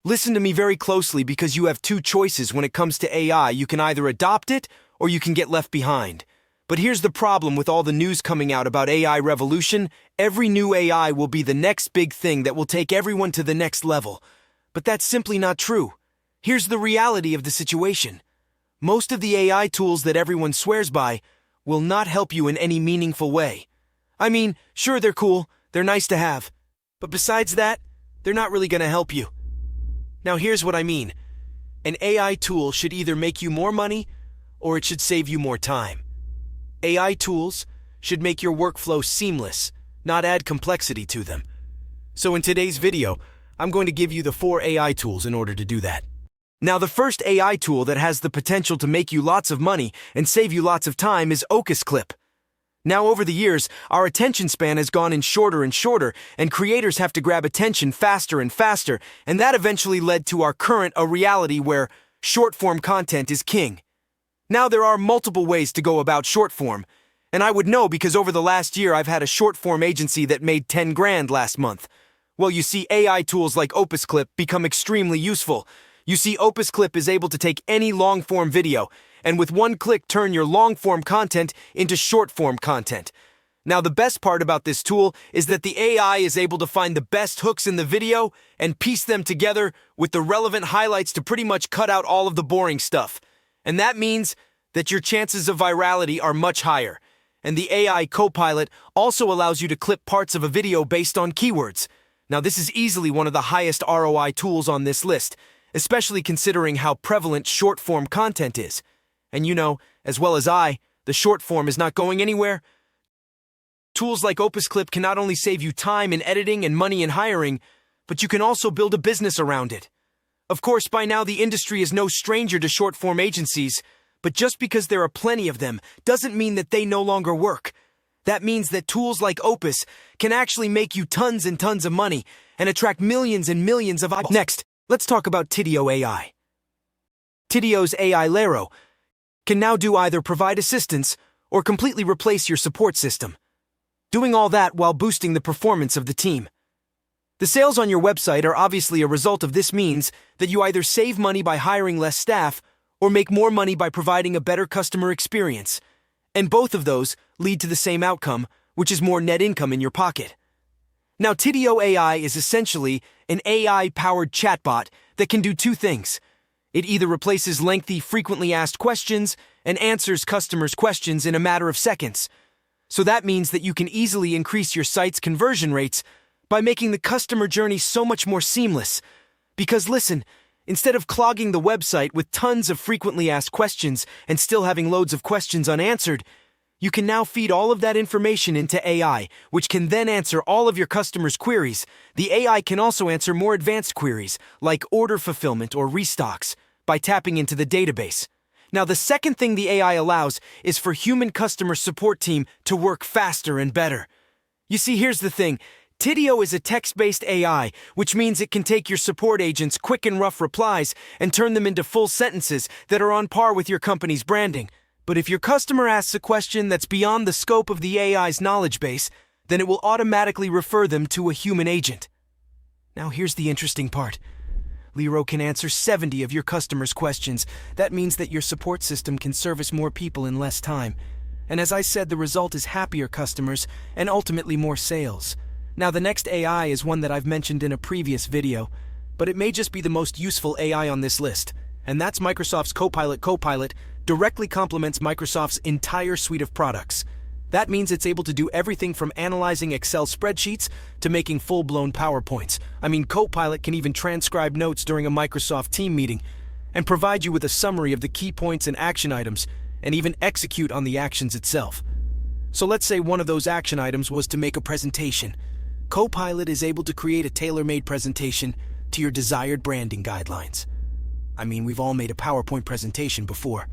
Listen to me very closely because you have two choices when it comes to AI. You can either adopt it or you can get left behind. But here's the problem with all the news coming out about AI revolution. Every new AI will be the next big thing that will take everyone to the next level. But that's simply not true. Here's the reality of the situation. Most of the AI tools that everyone swears by will not help you in any meaningful way. I mean, sure, they're cool, they're nice to have, but besides that, they're not really going to help you. Now here's what I mean. An AI tool should either make you more money or it should save you more time. AI tools should make your workflow seamless, not add complexity to them. So in today's video, I'm going to give you the 4 AI tools in order to do that. Now the first AI tool that has the potential to make you lots of money and save you lots of time is Opus Clip. Now over the years, our attention span has gone in shorter and shorter, and creators have to grab attention faster and faster, and that eventually led to our current reality where short-form content is king. Now there are multiple ways to go about short-form, and I would know because over the last year I've had a short-form agency that made 10 grand last month. Well, you see, AI tools like Opus Clip become extremely useful. You see, Opus Clip is able to take any long-form video, and with one click turn your long-form content into short-form content. Now the best part about this tool is that the AI is able to find the best hooks in the video and piece them together with the relevant highlights to pretty much cut out all of the boring stuff. And that means that your chances of virality are much higher. And the AI Copilot also allows you to clip parts of a video based on keywords. Now this is easily one of the highest ROI tools on this list, especially considering how prevalent short-form content is. And you know, as well as I, the short form is not going anywhere. Tools like Opus Clip can not only save you time in editing and money in hiring, but you can also build a business around it. Of course, by now the industry is no stranger to short-form agencies, but just because there are plenty of them doesn't mean that they no longer work. That means that tools like Opus can actually make you tons and tons of money and attract millions and millions of eyeballs. Next, let's talk about Tidio AI. Tidio's AI Lero can now do either provide assistance or completely replace your support system, doing all that while boosting the performance of the team. The sales on your website are obviously a result of this means that you either save money by hiring less staff or make more money by providing a better customer experience. And both of those lead to the same outcome, which is more net income in your pocket. Now, Tidio AI is essentially an AI-powered chatbot that can do two things. It either replaces lengthy, frequently asked questions and answers customers' questions in a matter of seconds. So that means that you can easily increase your site's conversion rates by making the customer journey so much more seamless. Because listen, instead of clogging the website with tons of frequently asked questions and still having loads of questions unanswered, you can now feed all of that information into AI, which can then answer all of your customers' queries. The AI can also answer more advanced queries, like order fulfillment or restocks, by tapping into the database. Now, the second thing the AI allows is for human customer support team to work faster and better. You see, here's the thing. Tidio is a text-based AI, which means it can take your support agents' quick and rough replies and turn them into full sentences that are on par with your company's branding. But if your customer asks a question that's beyond the scope of the AI's knowledge base, then it will automatically refer them to a human agent. Now here's the interesting part. Lero can answer 70 of your customers' questions. That means that your support system can service more people in less time. And as I said, the result is happier customers and ultimately more sales. Now the next AI is one that I've mentioned in a previous video, but it may just be the most useful AI on this list, and that's Microsoft's Copilot. Copilot directly complements Microsoft's entire suite of products. That means it's able to do everything from analyzing Excel spreadsheets to making full-blown PowerPoints. I mean, Copilot can even transcribe notes during a Microsoft team meeting and provide you with a summary of the key points and action items, and even execute on the actions itself. So let's say one of those action items was to make a presentation. Copilot is able to create a tailor-made presentation to your desired branding guidelines. I mean, we've all made a PowerPoint presentation before.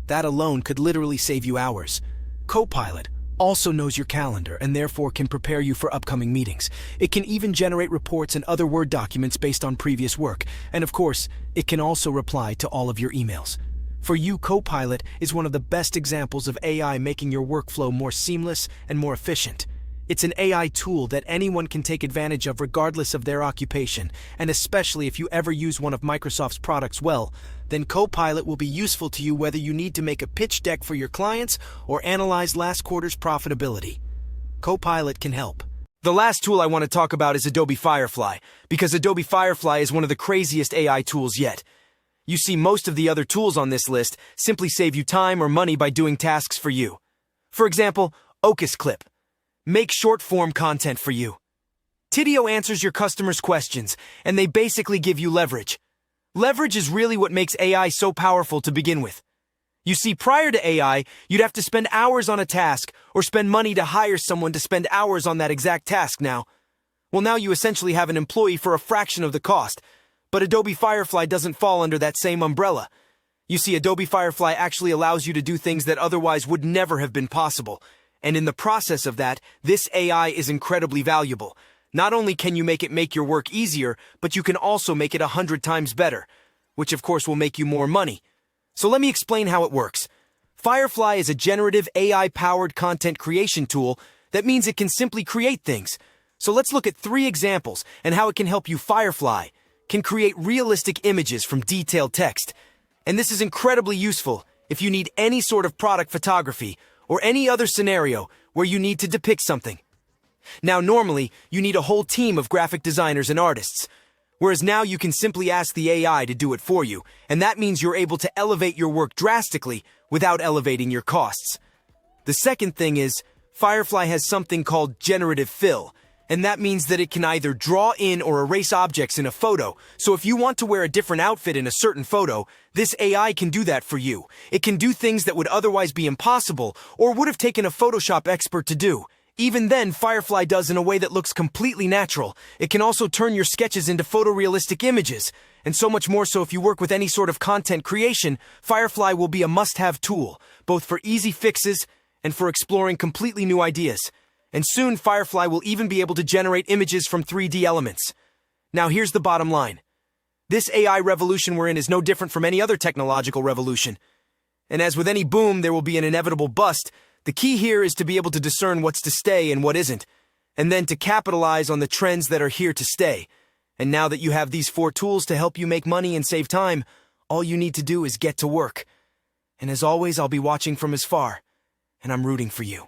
That alone could literally save you hours. Copilot also knows your calendar and therefore can prepare you for upcoming meetings. It can even generate reports and other Word documents based on previous work. And of course, it can also reply to all of your emails. For you, Copilot is one of the best examples of AI making your workflow more seamless and more efficient. It's an AI tool that anyone can take advantage of regardless of their occupation, and especially if you ever use one of Microsoft's products well, then Copilot will be useful to you whether you need to make a pitch deck for your clients or analyze last quarter's profitability. Copilot can help. The last tool I want to talk about is Adobe Firefly, because Adobe Firefly is one of the craziest AI tools yet. You see, most of the other tools on this list simply save you time or money by doing tasks for you. For example, Opus Clip. Make short-form content for you. Tidio answers your customers' questions, and they basically give you leverage. Leverage is really what makes AI so powerful to begin with. You see, prior to AI, you'd have to spend hours on a task or spend money to hire someone to spend hours on that exact task now. Well, now you essentially have an employee for a fraction of the cost, but Adobe Firefly doesn't fall under that same umbrella. You see, Adobe Firefly actually allows you to do things that otherwise would never have been possible. And in the process of that, this AI is incredibly valuable. Not only can you make it make your work easier, but you can also make it 100 times better, which of course will make you more money. So let me explain how it works. Firefly is a generative AI-powered content creation tool that means it can simply create things. So let's look at 3 examples and how it can help you. Firefly can create realistic images from detailed text. And this is incredibly useful if you need any sort of product photography or any other scenario where you need to depict something. Now, normally, you need a whole team of graphic designers and artists, whereas now you can simply ask the AI to do it for you, and that means you're able to elevate your work drastically without elevating your costs. The second thing is, Firefly has something called generative fill, and that means that it can either draw in or erase objects in a photo. So if you want to wear a different outfit in a certain photo, this AI can do that for you. It can do things that would otherwise be impossible or would have taken a Photoshop expert to do. Even then, Firefly does in a way that looks completely natural. It can also turn your sketches into photorealistic images. And so much more so if you work with any sort of content creation, Firefly will be a must-have tool, both for easy fixes and for exploring completely new ideas. And soon, Firefly will even be able to generate images from 3D elements. Now here's the bottom line. This AI revolution we're in is no different from any other technological revolution. And as with any boom, there will be an inevitable bust. The key here is to be able to discern what's to stay and what isn't, and then to capitalize on the trends that are here to stay. And now that you have these 4 tools to help you make money and save time, all you need to do is get to work. And as always, I'll be watching from as far, and I'm rooting for you.